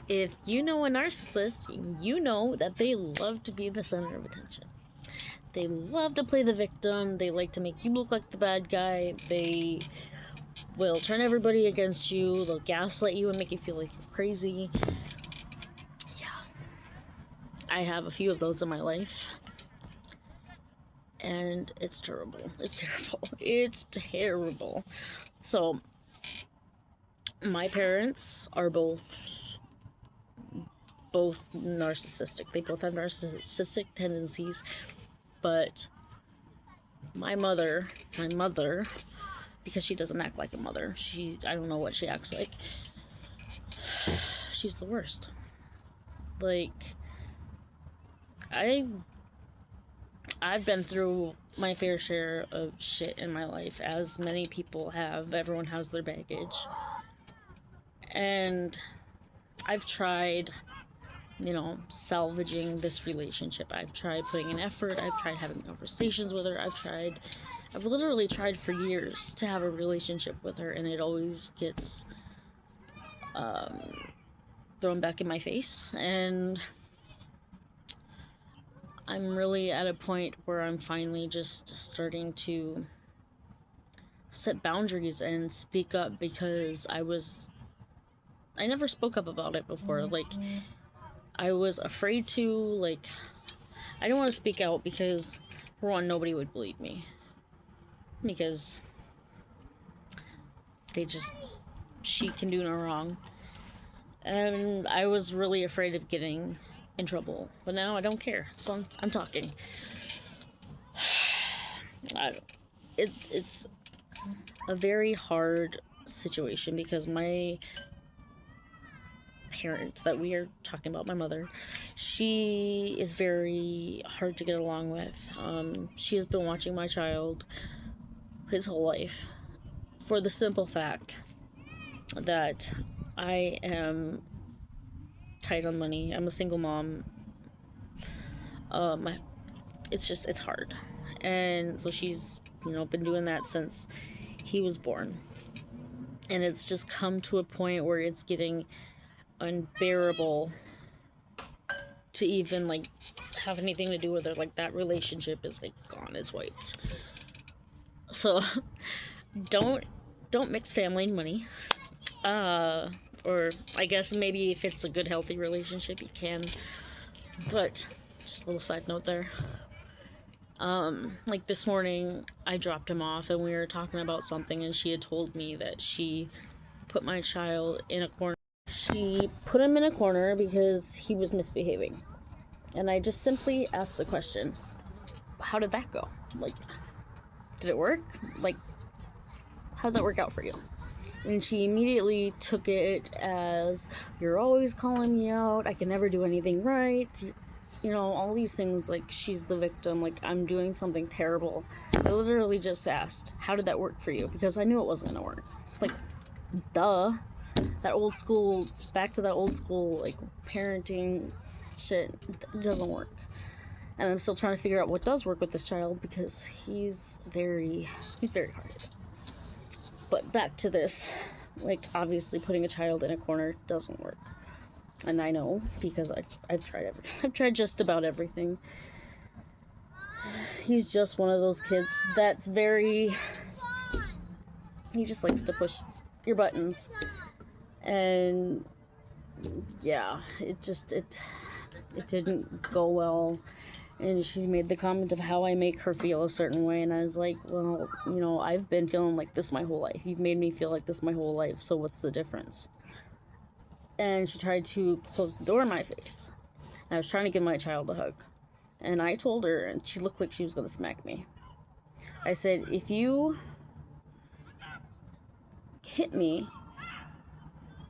If you know a narcissist, you know that they love to be the center of attention. They love to play the victim. They like to make you look like the bad guy. They will turn everybody against you. They'll gaslight you and make you feel like you're crazy. Yeah. I have a few of those in my life. And it's terrible. It's terrible. It's terrible. So, my parents are both narcissistic. They both have narcissistic tendencies, but my mother, because she doesn't act like a mother. I don't know what she acts like. She's the worst. Like, I've been through my fair share of shit in my life, as many people have. Everyone has their baggage. And I've tried, salvaging this relationship. I've tried putting in effort. I've tried having conversations with her. I've literally tried for years to have a relationship with her, and it always gets thrown back in my face. And I'm really at a point where I'm finally just starting to set boundaries and speak up, because I never spoke up about it before. Like, I was afraid to, I didn't want to speak out because, for one, nobody would believe me. Because she can do no wrong. And I was really afraid of getting in trouble. But now I don't care, so I'm talking. It's a very hard situation, because my parent that we are talking about, my mother, she is very hard to get along with. She has been watching my child his whole life, for the simple fact that I am tight on money. I'm a single mom. It's hard. And so she's, been doing that since he was born. And it's just come to a point where it's getting unbearable to even have anything to do with her. That relationship is gone. It's wiped. So don't mix family and money. Or I guess maybe if it's a good healthy relationship you can. But just a little side note there. This morning I dropped him off and we were talking about something, and she had told me that she put my child in a corner. She put him in a corner because he was misbehaving. And I just simply asked the question, how did that go? Did it work? How did that work out for you? And she immediately took it as, you're always calling me out, I can never do anything right, all these things, she's the victim, I'm doing something terrible. I literally just asked, how did that work for you? Because I knew it wasn't gonna work. Duh. Back to that old school, parenting shit, doesn't work. And I'm still trying to figure out what does work with this child, because he's very hard. But back to this, obviously putting a child in a corner doesn't work. And I know, because I've tried everything. I've tried just about everything. He's just one of those kids that's he just likes to push your buttons. And yeah, it didn't go well. And she made the comment of how I make her feel a certain way, and I was like, well, I've been feeling like this my whole life. You've made me feel like this my whole life, so what's the difference? And she tried to close the door in my face. And I was trying to give my child a hug. And I told her, and she looked like she was going to smack me. I said, if you hit me,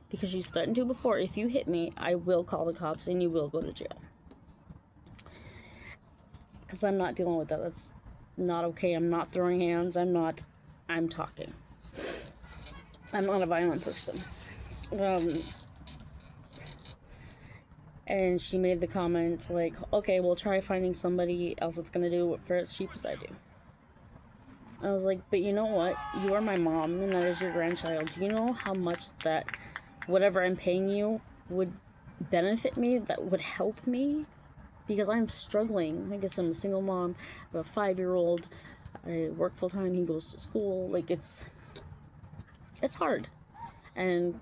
because she's threatened to before, if you hit me, I will call the cops and you will go to jail. Because I'm not dealing with that. That's not okay. I'm not throwing hands. I'm talking. I'm not a violent person. And she made the comment, okay, well, try finding somebody else that's going to do it for as cheap as I do. I was like, but you know what? You are my mom, and that is your grandchild. Do you know how much that whatever I'm paying you would benefit me, that would help me, because I'm struggling. I guess I'm a single mom. I have a 5-year-old. I work full time. He goes to school. Like, it's hard, and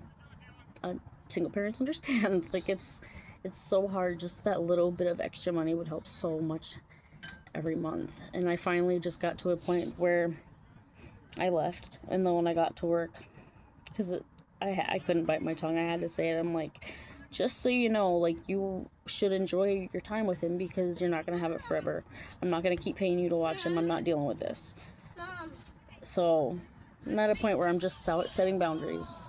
single parents understand. Like, it's so hard. Just that little bit of extra money would help so much every month. And I finally just got to a point where I left, and then when I got to work, because I couldn't bite my tongue, I had to say it. I'm like, just so you know, like, you should enjoy your time with him, because you're not going to have it forever. I'm not going to keep paying you to watch him. I'm not dealing with this. So I'm at a point where I'm just setting boundaries.